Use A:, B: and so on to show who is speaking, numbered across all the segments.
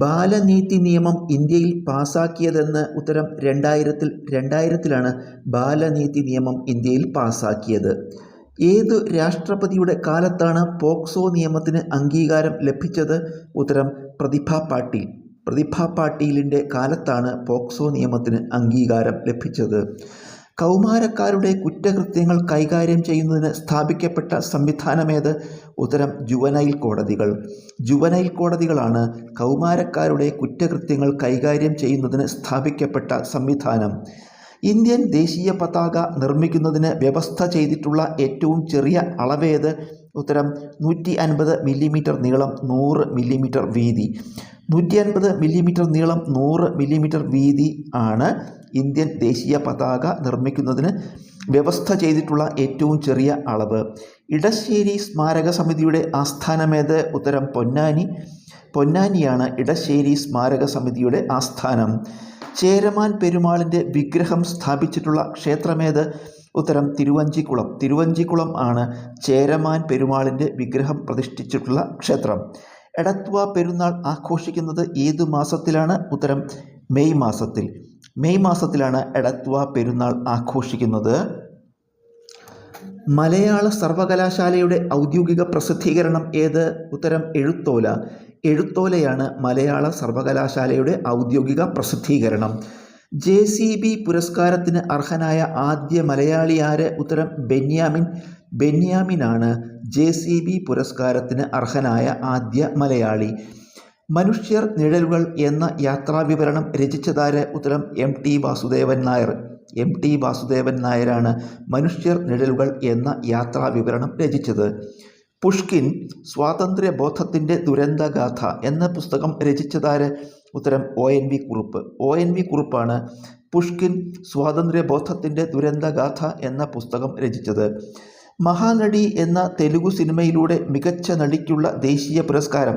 A: ബാലനീതി നിയമം ഇന്ത്യയിൽ പാസാക്കിയതെന്ന് ഉത്തരം 2000-ലാണ് ബാലനീതി നിയമം ഇന്ത്യയിൽ പാസാക്കിയത്. ഏതു രാഷ്ട്രപതിയുടെ കാലത്താണ് പോക്സോ നിയമത്തിന് അംഗീകാരം ലഭിച്ചത്? ഉത്തരം പ്രതിഭ പാട്ടീൽ. പ്രതിഭ പാട്ടീലിൻ്റെ കാലത്താണ് പോക്സോ നിയമത്തിന് അംഗീകാരം ലഭിച്ചത്. കൗമാരക്കാരുടെ കുറ്റകൃത്യങ്ങൾ കൈകാര്യം ചെയ്യുന്നതിന് സ്ഥാപിക്കപ്പെട്ട സംവിധാനമേത്? ഉത്തരം ജുവനൈൽ കോടതികൾ. ജുവനൈൽ കോടതികളാണ് കൗമാരക്കാരുടെ കുറ്റകൃത്യങ്ങൾ കൈകാര്യം ചെയ്യുന്നതിന് സ്ഥാപിക്കപ്പെട്ട സംവിധാനം. ഇന്ത്യൻ ദേശീയ പതാക നിർമ്മിക്കുന്നതിന് വ്യവസ്ഥ ചെയ്തിട്ടുള്ള ഏറ്റവും ചെറിയ അളവേത്? ഉത്തരം 150 മില്ലിമീറ്റർ നീളം, 100 മില്ലിമീറ്റർ വീതി. 150 മില്ലിമീറ്റർ നീളം, 100 മില്ലിമീറ്റർ വീതി ആണ് ഇന്ത്യൻ ദേശീയ പതാക നിർമ്മിക്കുന്നതിന് വ്യവസ്ഥ ചെയ്തിട്ടുള്ള ഏറ്റവും ചെറിയ അളവ്. ഇടശ്ശേരി സ്മാരക സമിതിയുടെ ആസ്ഥാനമേത്? ഉത്തരം പൊന്നാനി. പൊന്നാനിയാണ് ഇടശ്ശേരി സ്മാരക സമിതിയുടെ ആസ്ഥാനം. ചേരമാൻ പെരുമാളിൻ്റെ വിഗ്രഹം സ്ഥാപിച്ചിട്ടുള്ള ക്ഷേത്രമേത്? ഉത്തരം തിരുവഞ്ചിക്കുളം. തിരുവഞ്ചിക്കുളം ആണ് ചേരമാൻ പെരുമാളിൻ്റെ വിഗ്രഹം പ്രതിഷ്ഠിച്ചിട്ടുള്ള ക്ഷേത്രം. എടത്വ പെരുന്നാൾ ആഘോഷിക്കുന്നത് ഏതു മാസത്തിലാണ്? ഉത്തരം മെയ് മാസത്തിൽ. മെയ് മാസത്തിലാണ് എടത്വ പെരുന്നാൾ ആഘോഷിക്കുന്നത്. മലയാള സർവകലാശാലയുടെ ഔദ്യോഗിക പ്രസിദ്ധീകരണം ഏത്? ഉത്തരം എഴുത്തോല. എഴുത്തോലയാണ് മലയാള സർവകലാശാലയുടെ ഔദ്യോഗിക പ്രസിദ്ധീകരണം. JCB പുരസ്കാരത്തിന് അർഹനായ ആദ്യ മലയാളി ആര്? ഉത്തരം ബെന്യാമിൻ. ബെന്യാമിനാണ് JCB പുരസ്കാരത്തിന് അർഹനായ ആദ്യ മലയാളി. മനുഷ്യർ നിഴലുകൾ എന്ന യാത്രാവിവരണം രചിച്ചതാര്? ഉത്തരം MT വാസുദേവൻ നായർ. MT വാസുദേവൻ നായരാണ് മനുഷ്യർ നിഴലുകൾ എന്ന യാത്രാവിവരണം രചിച്ചത്. പുഷ്കിൻ സ്വാതന്ത്ര്യബോധത്തിൻ്റെ ദുരന്തഗാഥ എന്ന പുസ്തകം രചിച്ചതാര്? ഉത്തരം ONV കുറുപ്പ്. ONV കുറുപ്പാണ് പുഷ്കിൻ സ്വാതന്ത്ര്യബോധത്തിൻ്റെ ദുരന്തഗാഥ എന്ന പുസ്തകം രചിച്ചത്. മഹാനടി എന്ന തെലുഗു സിനിമയിലൂടെ മികച്ച നടിക്കുള്ള ദേശീയ പുരസ്കാരം,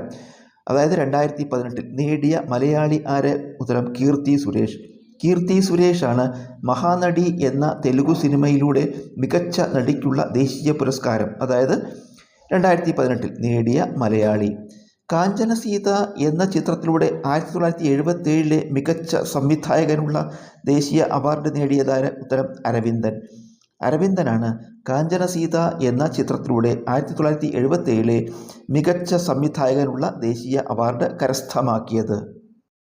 A: അതായത് 2018 നേടിയ മലയാളി ആര്? ഉത്തരം കീർത്തി സുരേഷ്. കീർത്തി സുരേഷാണ് മഹാനടി എന്ന തെലുഗു സിനിമയിലൂടെ മികച്ച നടിക്കുള്ള ദേശീയ പുരസ്കാരം, അതായത് 2018 നേടിയ മലയാളി. കാഞ്ചനസീത എന്ന ചിത്രത്തിലൂടെ 1977 മികച്ച സംവിധായകനുള്ള ദേശീയ അവാർഡ് നേടിയതാര്? ഉത്തരം അരവിന്ദൻ. അരവിന്ദനാണ് കാഞ്ചനസീത എന്ന ചിത്രത്തിലൂടെ 1977 മികച്ച സംവിധായകനുള്ള ദേശീയ അവാർഡ് കരസ്ഥമാക്കിയത്.